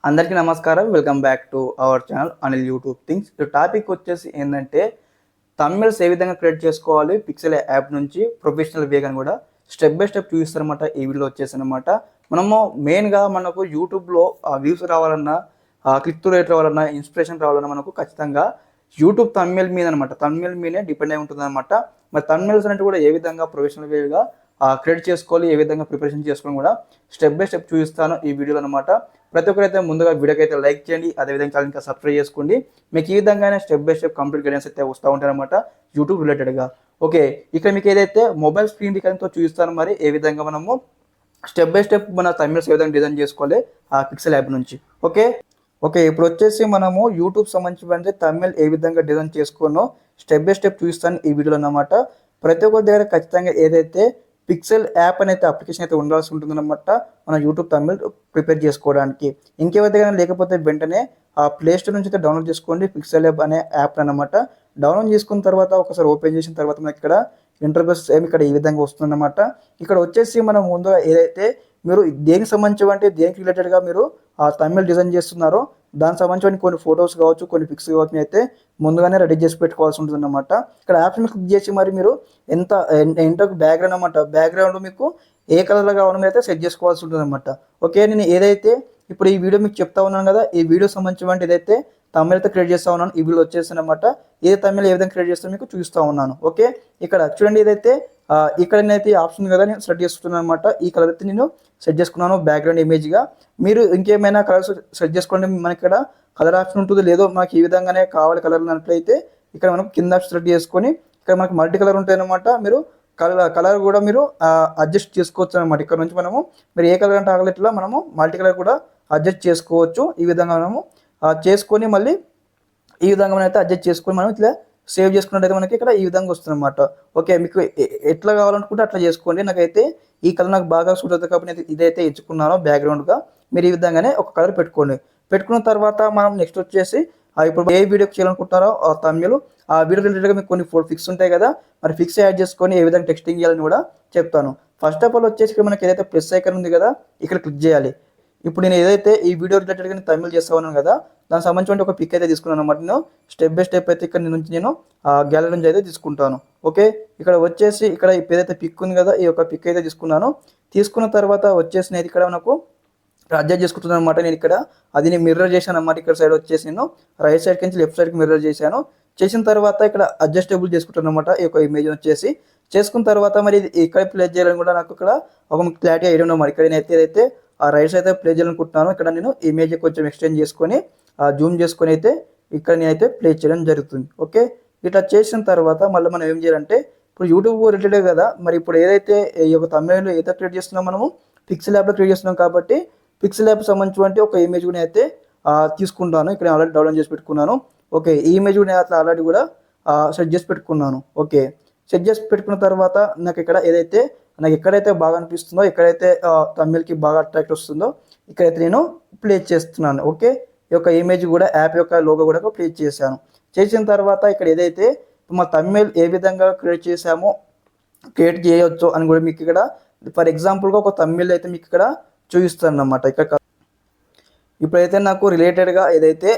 అందరికీ నమస్కారం. Welcome back to our channel Anil YouTube things. ఈ టాపిక్ వచ్చేసి ఏంటంటే థంబ్నెయిల్స్ ఏ విధంగా క్రియేట్ చేసుకోవాలి పిక్సెల్ యాప్ నుంచి ప్రొఫెషనల్ వేగాని కూడా స్టెప్ బై స్టెప్ చూపిస్తారనమాట. ఈ వీడియోలో వచ్చేసి అనమాట మనము మెయిన్గా మనకు యూట్యూబ్లో వ్యూస్ రావాలన్నా క్లిక్ టు రేట్ రావాలన్నా ఇన్స్పిరేషన్ రావాలన్నా మనకు ఖచ్చితంగా యూట్యూబ్ థంబ్నెయిల్ మీద అనమాట థంబ్నెయిల్ మీదే డిపెండ్ అయి ఉంటుంది అనమాట. మరి థంబ్నెయిల్స్ అనేవి కూడా ఏ విధంగా ప్రొఫెషనల్ వేగా క్రియేట్ చేసుకోవాలి, ఏ విధంగా ప్రిపరేషన్ చేసుకోవడం కూడా స్టెప్ బై స్టెప్ చూపిస్తాను ఈ వీడియోలో అనమాట. ప్రతి ఒక్కరైతే ముందుగా వీడియోకి అయితే లైక్ చేయండి, అదేవిధంగా ఛానల్ ఇంకా సబ్స్క్రైబ్ చేసుకోండి. మీకు ఈ విధంగానే step by step complete guidance అయితే వస్తూ ఉంటారనమాట యూట్యూబ్ రిలేటెడ్గా. ఓకే, ఇక్కడ మీకు ఏదైతే మొబైల్ స్క్రీన్ రికార్డింగ్తో చూపిస్తాను మరి ఏ విధంగా మనము స్టెప్ బై స్టెప్ మన థంబ్నెయిల్స్ ఏ విధంగా డిజైన్ చేసుకోవాలి ఆ పిక్సెల్ యాప్ నుంచి. ఓకే ఓకే ఇప్పుడు వచ్చేసి మనము యూట్యూబ్ సంబంధించి థంబ్నెయిల్ ఏ విధంగా డిజైన్ చేసుకోనో స్టెప్ బై స్టెప్ చూపిస్తాను ఈ వీడియోలో అనమాట. ప్రతి ఒక్కరి దగ్గర ఖచ్చితంగా ఏదైతే పిక్సెల్ యాప్ అనేది అప్లికేషన్ అయితే ఉండాల్సి ఉంటుందన్నమాట మన యూట్యూబ్ థంబ్నెయిల్ ప్రిపేర్ చేసుకోవడానికి. ఇంకెవరి దగ్గర లేకపోతే వెంటనే ఆ ప్లే స్టోర్ నుంచి అయితే డౌన్లోడ్ చేసుకోండి పిక్సెల్ యాప్ అనే యాప్ అనమాట. డౌన్లోడ్ చేసుకున్న తర్వాత ఒకసారి ఓపెన్ చేసిన తర్వాత మనకి ఇక్కడ ఇంటర్ఫేస్ ఏమి ఇక్కడ ఈ విధంగా వస్తుందన్నమాట. ఇక్కడ వచ్చేసి మనం ముందుగా ఏదైతే మీరు దేనికి సంబంధించి దేనికి రిలేటెడ్గా మీరు ఆ థంబ్నెయిల్ డిజైన్ చేస్తున్నారో దానికి సంబంధించిన కొన్ని ఫొటోస్ కావచ్చు, కొన్ని పిక్స్ కావచ్చు అయితే ముందుగానే రెడీ చేసి పెట్టుకోవాల్సి ఉంటుంది అనమాట. ఇక్కడ యాప్ని క్లిక్ చేసి మరి మీరు ఎంత బ్యాక్గ్రౌండ్ అనమాట, బ్యాక్గ్రౌండ్ మీకు ఏ కలర్లో కావాలో అయితే సెట్ చేసుకోవాల్సి ఉంటుంది అనమాట. ఓకే, నేను ఏదైతే ఇప్పుడు ఈ వీడియో మీకు చెప్తా ఉన్నాను కదా, ఈ వీడియో సంబంధించిన ఏదైతే థంబ్నెయిల్ అయితే క్రియేట్ చేస్తూ ఉన్నాను ఈ వీడియో వచ్చేసి అనమాట. ఏ థంబ్నెయిల్ ఏ విధంగా క్రియేట్ చేస్తాను మీకు చూస్తూ ఉన్నాను. ఓకే, ఇక్కడ చూడండి ఏదైతే ఇక్కడ నేనైతే ఆప్షన్ కదా నేను సెట్ చేసుకుంటున్నాను అనమాట. ఈ కలర్ అయితే నేను సెట్ చేసుకున్నాను బ్యాక్గ్రౌండ్ ఇమేజ్గా. మీరు ఇంకేమైనా కలర్స్ సెట్ చేసుకోండి, మనకి ఇక్కడ కలర్ ఆప్షన్ ఉంటుంది. లేదో మనకి ఈ విధంగానే కావాలి కలర్ అన్నట్లయితే ఇక్కడ మనం కింద సెలెక్ట్ చేసుకొని ఇక్కడ మనకి మల్టీ కలర్ ఉంటాయి అనమాట. మీరు కలర్ కూడా మీరు అడ్జస్ట్ చేసుకోవచ్చు అనమాట. ఇక్కడ నుంచి మనము మీరు ఏ కలర్ అంటే ఆగలి ఇట్లా మనము మల్టీ కలర్ కూడా అడ్జస్ట్ చేసుకోవచ్చు. ఈ విధంగా మనము చేసుకొని మళ్ళీ ఈ విధంగా మనం అయితే అడ్జస్ట్ చేసుకొని మనం ఇట్లా సేవ్ చేసుకున్నట్టయితే మనకి ఇక్కడ ఈ విధంగా వస్తుంది అనమాట. ఓకే, మీకు ఎట్లా కావాలనుకుంటే అట్లా చేసుకోండి. నాకైతే ఈ కలర్ నాకు బాగా సూట్ అవుతుంది కాబట్టి నేను ఇదైతే ఎంచుకున్నాను బ్యాక్గ్రౌండ్గా. మీరు ఈ విధంగానే ఒక కలర్ పెట్టుకోండి. పెట్టుకున్న తర్వాత మనం నెక్స్ట్ వచ్చేసి ఇప్పుడు ఏ వీడియోకి చేయాలనుకుంటున్నారో ఆ థంబ్నెయిల్ ఆ వీడియో రిలేటెడ్గా మీకు కొన్ని ఫిక్స్ ఉంటాయి కదా, మరి ఫిక్స్ యాడ్ చేసుకొని ఏ విధంగా టెక్స్టింగ్ చేయాలని కూడా చెప్తాను. ఫస్ట్ ఆఫ్ ఆల్ వచ్చేసి ఇక్కడ మనకి ఏదైతే ప్లస్ ఐకాన్ ఉంది కదా ఇక్కడ క్లిక్ చేయాలి. ఇప్పుడు నేను ఏదైతే ఈ వీడియో రిలేటెడ్గా నేను థంబ్నెయిల్ చేస్తా ఉన్నాను కదా దానికి సంబంధించిన ఒక పిక్ అయితే తీసుకున్నాను అనమాట. నేను స్టెప్ బై స్టెప్ అయితే ఇక్కడ నుంచి నేను గ్యాలరీ నుంచి అయితే తీసుకుంటాను. ఓకే, ఇక్కడ వచ్చేసి ఇక్కడ ఏదైతే పిక్ ఉంది కదా ఈ యొక్క పిక్ అయితే తీసుకున్నాను. తీసుకున్న తర్వాత వచ్చేసి నేను ఇక్కడ నాకు అడ్జస్ట్ చేసుకుంటున్నాను అనమాట. నేను ఇక్కడ అది నేను మిర్రర్ చేశాను అనమాట. ఇక్కడ సైడ్ వచ్చేసి నేను రైట్ సైడ్ నుంచి లెఫ్ట్ సైడ్కి మిర్రర్ చేశాను. చేసిన తర్వాత ఇక్కడ అడ్జస్టబుల్ చేసుకుంటాను అనమాట ఈ యొక్క ఇమేజ్ వచ్చేసి. చేసుకున్న తర్వాత మరి ఇది ఇక్కడ ప్లేస్ చేయాలని కూడా నాకు ఇక్కడ ఒక క్లారిటీ ఐడియా ఉన్నాం. మరి ఇక్కడ నేనైతే ఏదైతే ఆ రైట్ సైడ్ అయితే ప్లే చేయాలనుకుంటున్నాను. ఇక్కడ నేను ఇమేజ్ కొంచెం ఎక్స్టెండ్ చేసుకొని జూమ్ చేసుకొని అయితే ఇక్కడ నేనైతే ప్లే చేయడం జరుగుతుంది. ఓకే, ఇట్లా చేసిన తర్వాత మళ్ళీ మనం ఏం చేయాలంటే ఇప్పుడు యూట్యూబ్ రిలేటెడ్ కదా, మరి ఇప్పుడు ఏదైతే ఈ యొక్క థంబ్నెయిల్ ఏదైతే క్రియేట్ చేస్తున్నాం మనము పిక్సెల్ యాప్లో క్రియేట్ చేస్తున్నాం కాబట్టి పిక్సెల్ యాప్ సంబంధించి ఒక ఇమేజ్ కూడా అయితే తీసుకుంటాను. ఇక్కడ ఆల్రెడీ డౌన్లోడ్ చేసి పెట్టుకున్నాను. ఓకే, ఈ ఇమేజ్ కూడా అట్లా ఆల్రెడీ కూడా సెట్ చేసి పెట్టుకున్నాను. ఓకే, సెట్ చేసి పెట్టుకున్న తర్వాత నాకు ఇక్కడ ఏదైతే నాకు ఎక్కడైతే బాగా అనిపిస్తుందో ఎక్కడైతే థంబ్నెయిల్కి బాగా అట్రాక్ట్ వస్తుందో ఇక్కడైతే నేను ప్లే చేస్తున్నాను. ఓకే, ఈ యొక్క ఇమేజ్ కూడా యాప్ యొక్క లోగో కూడా ప్లే చేశాను. చేసిన తర్వాత ఇక్కడ ఏదైతే మా థంబ్నెయిల్ ఏ విధంగా క్రియేట్ చేసామో క్రియేట్ చేయవచ్చు అని కూడా మీకు ఇక్కడ ఫర్ ఎగ్జాంపుల్గా ఒక థంబ్నెయిల్ అయితే మీకు ఇక్కడ చూపిస్తాను అన్నమాట. ఇక్కడ ఇప్పుడైతే నాకు రిలేటెడ్గా ఏదైతే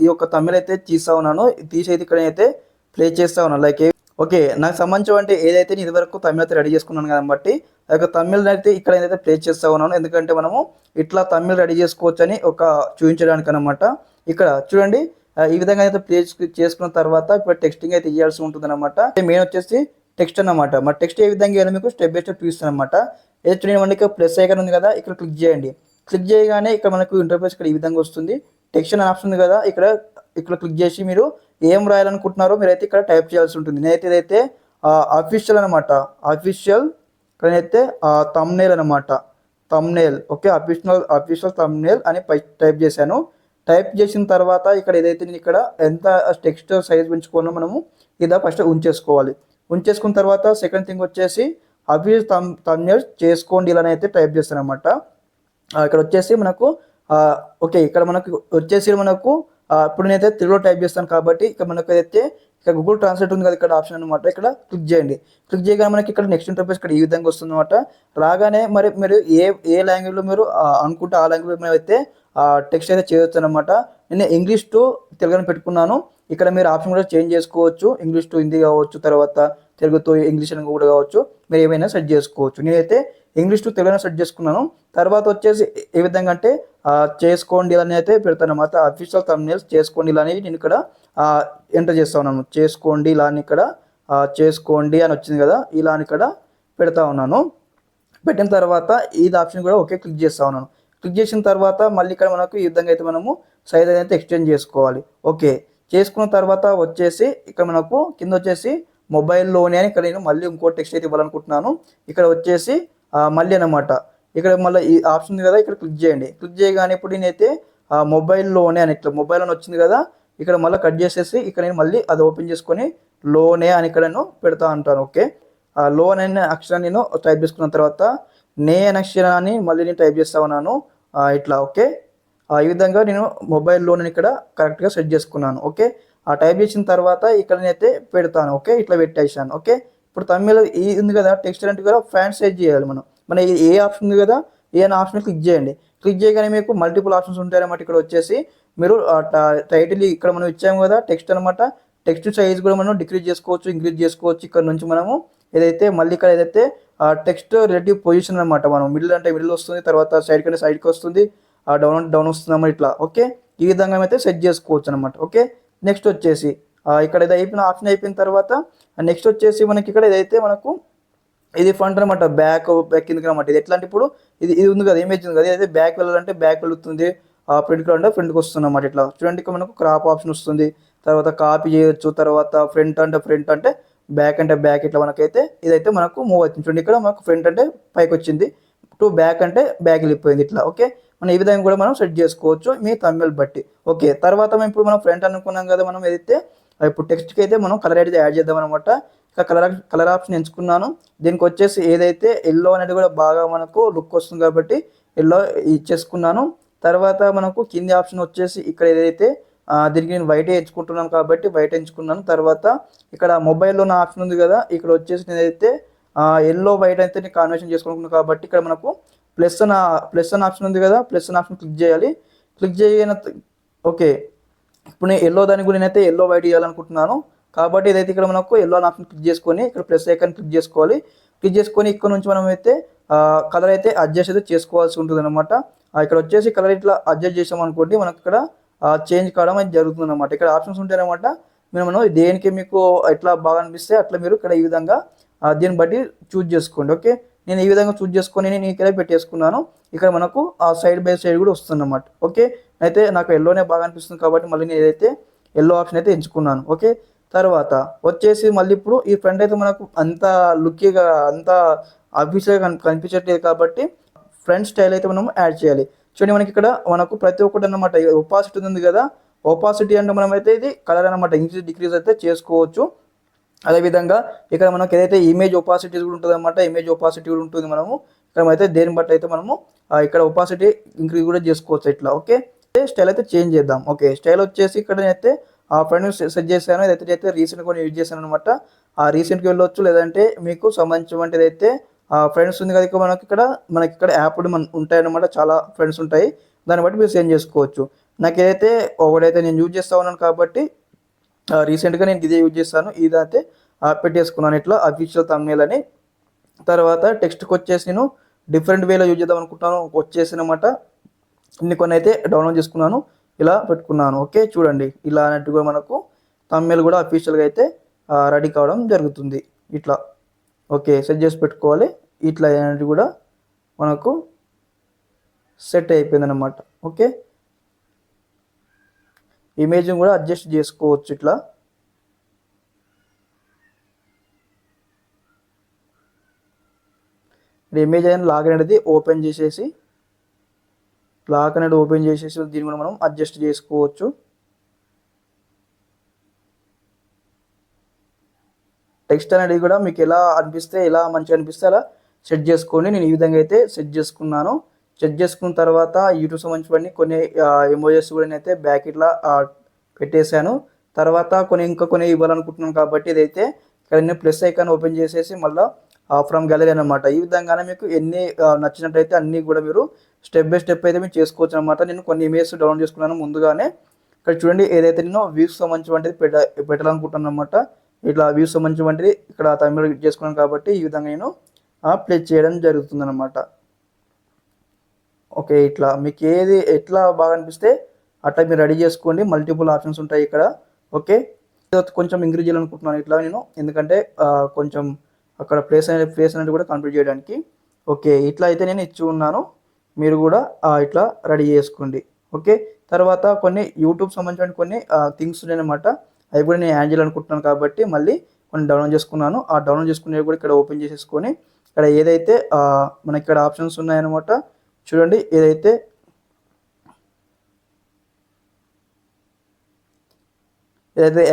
ఈ యొక్క థంబ్నెయిల్ అయితే తీస్తా ఉన్నాను, తీసి అయితే ఇక్కడ అయితే ప్లే చేస్తా ఉన్నాను. లైక్ ఓకే, నాకు సంబంధించి ఏదైతే నేను ఇదివరకు థంబ్నెయిల్ అయితే రెడీ చేసుకున్నాను కాబట్టి ఆ యొక్క థంబ్నెయిల్ అయితే ఇక్కడ ఏదైతే ప్లే చేస్తూ ఉన్నాను. ఎందుకంటే మనము ఇట్లా థంబ్నెయిల్ రెడీ చేసుకోవచ్చు అని ఒక చూపించడానికి అనమాట. ఇక్కడ చూడండి ఈ విధంగా అయితే ప్లే చేసుకున్న తర్వాత ఇప్పుడు టెక్స్టింగ్ అయితే ఇవ్వాల్సి ఉంటుంది అనమాట. మెయిన్ వచ్చేసి టెక్స్ట్ అనమాట. మరి టెక్స్ట్ ఏ విధంగా వేయాలో మీకు స్టెప్ బై స్టెప్ చూపిస్తాను అనమాట. ఏదైతే చూడండి ప్లస్ ఐకాన్ ఉంది కదా ఇక్కడ క్లిక్ చేయండి. క్లిక్ చేయగానే ఇక్కడ మనకు ఇంటర్ఫేస్ ఇక్కడ ఈ విధంగా వస్తుంది. టెక్స్ట్ అని ఆప్షన్ ఉంది కదా ఇక్కడ క్లిక్ చేసి మీరు ఏం రాయాలనుకుంటున్నారో మీరైతే ఇక్కడ టైప్ చేయాల్సి ఉంటుంది. నేనైతే ఇదైతే అఫీషియల్ అనమాట, అఫీషియల్ ఇక్కడైతే థంబ్నెయిల్ అనమాట, థంబ్నెయిల్. ఓకే, అఫీషియల్ థంబ్నెయిల్ అని టైప్ చేశాను. టైప్ చేసిన తర్వాత ఇక్కడ ఏదైతే నేను ఇక్కడ ఎంత టెక్స్ట్ సైజ్ పెంచుకోవాలో మనము ఇదా ఫస్ట్ ఉంచేసుకోవాలి. ఉంచేసుకున్న తర్వాత సెకండ్ థింగ్ వచ్చేసి అఫీషియల్ థంబ్నెయిల్ చేసుకోండి ఇలా అయితే టైప్ చేస్తాను అనమాట. ఇక్కడ వచ్చేసి మనకు ఓకే ఇక్కడ మనకు వచ్చేసి మనకు ఇప్పుడు నేనైతే తెలుగులో టైప్ చేస్తాను కాబట్టి ఇక్కడ మనకు అయితే ఇక్కడ గూగుల్ ట్రాన్స్లేట్ ఉంది కదా ఇక్కడ ఆప్షన్ అనమాట, ఇక్కడ క్లిక్ చేయండి. క్లిక్ చేయగానే మనకి ఇక్కడ నెక్స్ట్ ఇంటర్ఫేస్ ఇక్కడ ఈ విధంగా వస్తుంది అనమాట. రాగానే మరి మీరు ఏ లాంగ్వేజ్లో మీరు అనుకుంటే ఆ లాంగ్వేజ్ మీద అయితే టెక్స్ట్ అయితే చేయొచ్చు అనమాట. నేను ఇంగ్లీష్ టు తెలుగు అని పెట్టుకున్నాను. ఇక్కడ మీరు ఆప్షన్ కూడా చేంజ్ చేసుకోవచ్చు, ఇంగ్లీష్ టు హిందీ కావచ్చు, తర్వాత తెలుగుతో ఇంగ్లీష్ అని కూడా కావచ్చు, మీరు ఏమైనా సెట్ చేసుకోవచ్చు. నేనైతే ఇంగ్లీష్ టు తెలుగు సెట్ చేసుకున్నాను. తర్వాత వచ్చేసి ఏ విధంగా అంటే చేసుకోండి అని అయితే పెడతాను అన్నమాట. అఫీషియల్ థంబ్నెయిల్స్ చేసుకోండి ఇలా అని నేను ఇక్కడ ఎంటర్ చేస్తా ఉన్నాను. చేసుకోండి ఇలా అని ఇక్కడ చేసుకోండి అని వచ్చింది కదా, ఇలా అని ఇక్కడ పెడతా ఉన్నాను. పెట్టిన తర్వాత ఇది ఆప్షన్ కూడా ఓకే క్లిక్ చేస్తా ఉన్నాను. క్లిక్ చేసిన తర్వాత మళ్ళీ ఇక్కడ మనకు ఈ విధంగా అయితే మనము సైజ్ అయితే ఎక్స్టెండ్ చేసుకోవాలి. ఓకే చేసుకున్న తర్వాత వచ్చేసి ఇక్కడ మనకు కింద వచ్చేసి మొబైల్లోనే అని ఇక్కడ నేను మళ్ళీ ఇంకో టెక్స్ట్ అయితే ఇవ్వాలనుకుంటున్నాను. ఇక్కడ వచ్చేసి మళ్ళీ అనమాట ఇక్కడ మళ్ళీ ఈ ఆప్షన్ ఉంది కదా, ఇక్కడ క్లిక్ చేయండి. క్లిక్ చేయగానే ఇప్పుడు నేనైతే మొబైల్లోనే అని ఇట్లా మొబైల్ అని వచ్చింది కదా, ఇక్కడ మళ్ళీ కట్ చేసేసి ఇక్కడ నేను మళ్ళీ అది ఓపెన్ చేసుకొని లోనే అని ఇక్కడ నేను పెడతా అంటాను. ఓకే లోన్ అనే అక్షరాన్ని నేను టైప్ చేసుకున్న తర్వాత నే అనే అక్షరాన్ని మళ్ళీ నేను టైప్ చేస్తా ఉన్నాను ఇట్లా. ఓకే ఈ విధంగా నేను మొబైల్ లోన్ ఇక్కడ కరెక్ట్గా సెట్ చేసుకున్నాను. ఓకే టైప్ చేసిన తర్వాత ఇక్కడ నేనైతే పెడతాను. ఓకే ఇట్లా పెట్టేసాను. ఓకే ఇప్పుడు తమిళ ఈ ఉంది కదా టెక్స్ట్ అంటే కూడా ఫ్యాంట్ సైజ్ చేయాలి మనం. మన ఏ ఆప్షన్ ఉంది కదా, ఏ అనే ఆప్షన్ క్లిక్ చేయండి. క్లిక్ చేయగానే మీకు మల్టిపుల్ ఆప్షన్స్ ఉంటాయన్నమాట. ఇక్కడ వచ్చేసి మీరు టైటిల్ ఇక్కడ మనం ఇచ్చాము కదా టెక్స్ట్ అనమాట, టెక్స్ట్ సైజ్ కూడా మనం డిక్రీజ్ చేసుకోవచ్చు, ఇంక్రీజ్ చేసుకోవచ్చు. ఇక్కడ నుంచి మనము ఏదైతే మళ్ళీ ఇక్కడ ఏదైతే టెక్స్ట్ రిలేటివ్ పొజిషన్ అనమాట, మనం మిడిల్ అంటే మిడిల్ వస్తుంది, తర్వాత సైడ్ కంటే సైడ్కి వస్తుంది, డౌన్ వస్తుంది అన్నమాట ఇట్లా. ఓకే ఈ విధంగా అయితే సెట్ చేసుకోవచ్చు అనమాట. ఓకే నెక్స్ట్ వచ్చేసి ఇక్కడ ఇది అయిపోయిన ఆప్షన్ అయిపోయిన తర్వాత నెక్స్ట్ వచ్చేసి మనకి ఇక్కడ ఏదైతే మనకు ఇది ఫ్రంట్ అనమాట, బ్యాక్ కిందకి అనమాట. ఇది ఎట్లా అంటే ఇప్పుడు ఇది ఉంది కదా ఇమేజ్ ఉంది కదా, ఇదైతే బ్యాక్ వెళ్ళాలంటే బ్యాక్ వెళ్తుంది, ఫ్రంట్కి అంటే ఫ్రంట్కి వస్తుంది అన్నమాట. ఇట్లా చూడండి ఇక్కడ మనకు క్రాప్ ఆప్షన్ వస్తుంది, తర్వాత కాపీ చేయొచ్చు, తర్వాత ఫ్రంట్ అంటే బ్యాక్ అంటే బ్యాక్ ఇట్లా మనకైతే ఇదైతే మనకు మూవ్ అవుతుంది. చూడండి ఇక్కడ మనకు ఫ్రంట్ అంటే పైకి వచ్చింది, టు బ్యాక్ అంటే బ్యాక్ వెళ్ళిపోయింది ఇట్లా. ఓకే మనం ఈ విధంగా కూడా మనం సెట్ చేసుకోవచ్చు మీ థంబ్నెయిల్ బట్టి. ఓకే తర్వాత ఇప్పుడు మనం ఫ్రంట్ అనుకున్నాం కదా, మనం ఏదైతే ఇప్పుడు టెక్స్ట్కి అయితే మనం కలర్ అయితే యాడ్ చేద్దాం అనమాట. ఇక కలర్ ఆప్షన్ ఎంచుకున్నాను. దీనికి వచ్చేసి ఏదైతే ఎల్లో అనేది కూడా బాగా మనకు లుక్ వస్తుంది కాబట్టి ఎల్లో ఇచ్చేసుకున్నాను. తర్వాత మనకు కింది ఆప్షన్ వచ్చేసి ఇక్కడ ఏదైతే దీనికి నేను వైట్ ఎంచుకుంటున్నాను కాబట్టి వైట్ ఎంచుకున్నాను. తర్వాత ఇక్కడ మొబైల్లో నా ఆప్షన్ ఉంది కదా, ఇక్కడ వచ్చేసి నేనైతే ఎల్లో వైట్ అయితే నేను కాంబినేషన్ చేసుకుంటున్నాను కాబట్టి ఇక్కడ మనకు ప్లస్ అన్న ఆప్షన్ ఉంది కదా, ప్లస్ అన్న ఆప్షన్ క్లిక్ చేయాలి. క్లిక్ చేయన ఓకే ఇప్పుడు నేను ఎల్లో దాని కూడా నేనైతే ఎల్లో వైట్ ఇవ్వాలనుకుంటున్నాను కాబట్టి ఇదైతే ఇక్కడ మనకు ఎల్లో అన్న ఆప్షన్ క్లిక్ చేసుకొని ఇక్కడ ప్లస్ ఐకాన్ క్లిక్ చేసుకోవాలి. క్లిక్ చేసుకొని ఇక్కడ నుంచి మనం అయితే కలర్ అయితే అడ్జస్ట్ అయితే చేసుకోవాల్సి ఉంటుంది అనమాట. ఇక్కడ వచ్చేసి కలర్ ఇట్లా అడ్జస్ట్ చేసామనుకోండి మనకు ఇక్కడ చేంజ్ కావడం అది జరుగుతుంది అనమాట. ఇక్కడ ఆప్షన్స్ ఉంటాయన్నమాట, మనం దేనికి మీకు ఎట్లా బాగా అనిపిస్తే అట్లా మీరు ఇక్కడ ఈ విధంగా దీన్ని బట్టి చూజ్ చేసుకోండి. ఓకే నేను ఈ విధంగా చూజ్ చేసుకొని నేను ఇక్కడ పెట్టేసుకున్నాను. ఇక్కడ మనకు సైడ్ బై సైడ్ కూడా వస్తుంది అన్నమాట. ఓకే అయితే నాకు ఎల్లోనే బాగా అనిపిస్తుంది కాబట్టి మళ్ళీ నేను ఏదైతే ఎల్లో ఆప్షన్ అయితే ఎంచుకున్నాను. ఓకే తర్వాత వచ్చేసి మళ్ళీ ఇప్పుడు ఈ ఫ్రంట్ అయితే మనకు అంత లుక్కీగా అంత అఫీషియల్గా కనిపించట్లేదు కాబట్టి ఫ్రంట్ స్టైల్ అయితే మనం యాడ్ చేయాలి. చూడండి మనకి ఇక్కడ మనకు ప్రతి ఒక్కటి అన్నమాట ఒపాసిటీ ఉంది కదా, ఒపాసిటీ అంటే మనం అయితే ఇది కలర్ అనమాట ఇంక్రీజ్ డిక్రీజ్ అయితే చేసుకోవచ్చు. అదేవిధంగా ఇక్కడ మనకి ఏదైతే ఇమేజ్ ఒపాసిటీ కూడా ఉంటుంది అనమాట, ఇమేజ్ ఒపాసిటీ కూడా ఉంటుంది. మనము ఇక్కడ అయితే దేని బట్టి అయితే మనము ఇక్కడ ఒపాసిటీ ఇంక్రీజ్ కూడా చేసుకోవచ్చు ఇట్లా. ఓకే స్టైల్ అయితే చేంజ్ చేద్దాం. ఓకే స్టైల్ వచ్చేసి ఇక్కడ నేనైతే ఫ్రంట్ సెట్ చేశాను, ఏదైతే రీసెంట్గా యూజ్ చేశాను అనమాట. రీసెంట్గా వెళ్ళొచ్చు, లేదంటే మీకు సంబంధించినటువంటి ఏదైతే ఫ్రెండ్స్ ఉంది కదా ఇక్కడ మనకి ఇక్కడ యాప్ ఉంటాయన్నమాట, చాలా ఫ్రెండ్స్ ఉంటాయి, దాన్ని బట్టి మీరు చేంజ్ చేసుకోవచ్చు. నాకు ఏదైతే ఒకటైతే నేను యూజ్ చేస్తా ఉన్నాను కాబట్టి రీసెంట్గా నేను ఇదే యూజ్ చేస్తాను, ఇదైతే పెట్టేసుకున్నాను ఇట్లా అఫీషియల్ థంబ్నెయిల్ అని. తర్వాత టెక్స్ట్కి వచ్చేసి నేను డిఫరెంట్ వేలో యూజ్ చేద్దాం అనుకుంటున్నాను వచ్చేసి అనమాట. కొన్ని అయితే డౌన్లోడ్ చేసుకున్నాను, ఇలా పెట్టుకున్నాను. ఓకే చూడండి ఇలా అన్నట్టుగా మనకు థంబ్నెయిల్ కూడా అఫీషియల్గా అయితే రెడీ కావడం జరుగుతుంది ఇట్లా. ఓకే సెట్ చేసి పెట్టుకోవాలి. ఇట్లా అనేది కూడా మనకు సెట్ అయిపోయింది అనమాట. ఓకే ఇమేజ్ని కూడా అడ్జస్ట్ చేసుకోవచ్చు ఇట్లా. ఇమేజ్ అనేది లాక్ అనేది ఓపెన్ చేసేసి దీన్ని కూడా మనం అడ్జస్ట్ చేసుకోవచ్చు. టెక్స్ట్ అనేది కూడా మీకు ఎలా అనిపిస్తే ఎలా మంచిగా అనిపిస్తే అలా సెట్ చేసుకోండి. నేను ఈ విధంగా అయితే సెట్ చేసుకున్నాను. సెట్ చేసుకున్న తర్వాత యూట్యూబ్ సంబంధించిన కొన్ని ఎమోజెస్ కూడా నేనైతే బ్యాక్ ఇట్లా పెట్టేశాను. తర్వాత ఇంకా కొన్ని ఇవ్వాలనుకుంటున్నాను కాబట్టి ఇదైతే ఇక్కడ నేను ప్లస్ ఐకాన్ ఓపెన్ చేసేసి మళ్ళీ ఫ్రమ్ గ్యాలరీ అనమాట. ఈ విధంగానే మీకు ఎన్ని నచ్చినట్టయితే అన్నీ కూడా మీరు స్టెప్ బై స్టెప్ అయితే మీరు చేసుకోవచ్చు అనమాట. నేను కొన్ని ఇమేజెస్ డౌన్లోడ్ చేసుకున్నాను ముందుగానే. ఇక్కడ చూడండి ఏదైతే నేను వ్యూస్ సంబంధించినటువంటిది పెట్టాలనుకుంటున్నాను అనమాట. ఇట్లా వ్యూస్ సంబంధించినటువంటిది ఇక్కడ తమిళ చేసుకున్నాను కాబట్టి ఈ విధంగా నేను ప్లే చేయడం జరుగుతుందన్నమాట. ఓకే, ఇట్లా మీకు ఏది ఎట్లా బాగా అనిపిస్తే అట్లా మీరు రెడీ చేసుకోండి. మల్టిపుల్ ఆప్షన్స్ ఉంటాయి ఇక్కడ. ఓకే, కొంచెం ఇంక్రీజ్ చేయాలనుకుంటున్నాను ఇట్లా నేను, ఎందుకంటే కొంచెం అక్కడ ప్లేస్ అనేది కూడా కంప్లీట్ చేయడానికి. ఓకే, ఇట్లా అయితే నేను ఇచ్చి ఉన్నాను. మీరు కూడా ఇట్లా రెడీ చేసుకోండి. ఓకే, తర్వాత కొన్ని యూట్యూబ్ సంబంధించిన కొన్ని థింగ్స్ ఉన్నాయన్నమాట. అవి కూడా నేను యాడ్ చేయాలనుకుంటున్నాను కాబట్టి మళ్ళీ కొన్ని డౌన్లోడ్ చేసుకున్నాను. ఆ డౌన్లోడ్ చేసుకునేవి కూడా ఇక్కడ ఓపెన్ చేసేసుకొని ఇక్కడ ఏదైతే మనకి ఇక్కడ ఆప్షన్స్ ఉన్నాయన్నమాట. చూడండి ఏదైతే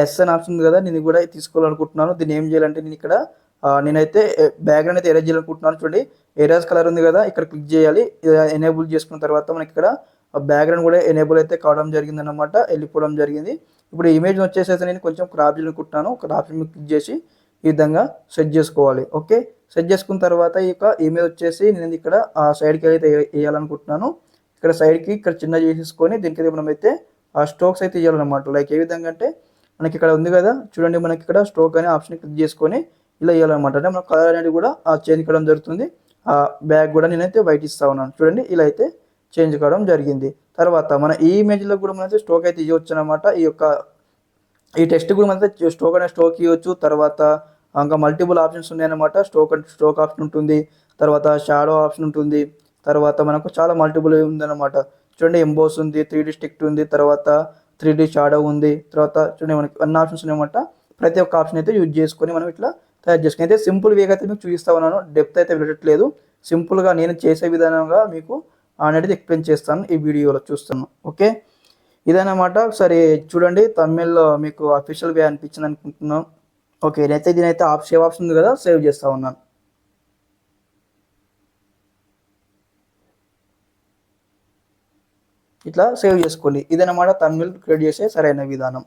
ఎస్ అని ఆప్షన్ ఉంది కదా, నేను కూడా తీసుకోవాలనుకుంటున్నాను. దీన్ని ఏం చేయాలంటే నేను ఇక్కడ నేనైతే బ్యాక్గ్రౌండ్ అయితే ఎరేజ్ చేయాలనుకుంటున్నాను. చూడండి ఎరేజ్ కలర్ ఉంది కదా, ఇక్కడ క్లిక్ చేయాలి. ఎనేబుల్ చేసుకున్న తర్వాత మనకి ఇక్కడ బ్యాక్గ్రౌండ్ కూడా ఎనేబుల్ అయితే కావడం జరిగింది అనమాట, వెళ్ళిపోవడం జరిగింది. ఇప్పుడు ఇమేజ్ వచ్చేసేసి నేను కొంచెం క్రాప్ చేయాలనుకుంటున్నాను. క్రాప్ క్లిక్ చేసి ఈ విధంగా సెట్ చేసుకోవాలి. ఓకే, సెట్ చేసుకున్న తర్వాత ఈ యొక్క ఇమేజ్ వచ్చేసి నేను ఇక్కడ సైడ్కి అయితే వేయాలనుకుంటున్నాను. ఇక్కడ సైడ్కి ఇక్కడ చిన్న చేసేసుకొని దీనికి మనం అయితే స్ట్రోక్స్ అయితే ఇవ్వాలన్నమాట. లైక్ ఏ విధంగా అంటే మనకి ఇక్కడ ఉంది కదా, చూడండి మనకి ఇక్కడ స్ట్రోక్ అనే ఆప్షన్ క్లిక్ చేసుకొని ఇలా ఇవ్వాలన్నమాట. అంటే మన కలర్ అనేది కూడా చేంజ్ కావడం జరుగుతుంది. ఆ బ్యాగ్ కూడా నేనైతే వైట్ ఇస్తా ఉన్నాను. చూడండి ఇలా అయితే చేంజ్ కావడం జరిగింది. తర్వాత మన ఈ ఇమేజ్లో కూడా మనైతే స్ట్రోక్ అయితే ఇవ్వచ్చు అనమాట. ఈ టెక్స్ట్ కూడా మనైతే స్ట్రోక్ అనే స్ట్రోక్ ఇవ్వచ్చు. తర్వాత ఇంకా మల్టిపుల్ ఆప్షన్స్ ఉన్నాయన్నమాట. స్ట్రోక్ ఆప్షన్ ఉంటుంది, తర్వాత షాడో ఆప్షన్ ఉంటుంది, తర్వాత మనకు చాలా మల్టిపుల్ ఉందన్నమాట. చూడండి ఎంబోస్ ఉంది, 3D స్టిక్ ఉంది, తర్వాత 3D షాడో ఉంది, తర్వాత చూడండి మనకి అన్ని ఆప్షన్స్ ఉన్నాయన్నమాట. ప్రతి ఒక్క ఆప్షన్ అయితే యూజ్ చేసుకొని మనం ఇట్లా తయారు చేసుకుని అయితే సింపుల్ వేగా అయితే మీకు చూపిస్తా ఉన్నాను. డెప్త్ అయితే వెళ్ళట్లేదు, సింపుల్గా నేను చేసే విధానంగా మీకు అనేది ఎక్స్ప్లెయిన్ చేస్తాను ఈ వీడియోలో చూస్తాను. ఓకే, ఇదన్నమాట. ఒకసారి చూడండి, తమిళ్లో మీకు అఫీషియల్ వే అనిపించింది అనుకుంటున్నాను. ఓకే, నేనైతే దీనైతే సేవ్ ఆప్షన్ ఉంది కదా, సేవ్ చేస్తా ఉన్నాను. ఇట్లా సేవ్ చేసుకోండి. ఇదన్నమాట తమిళ్ క్రియేట్ చేసే సరైన విధానం.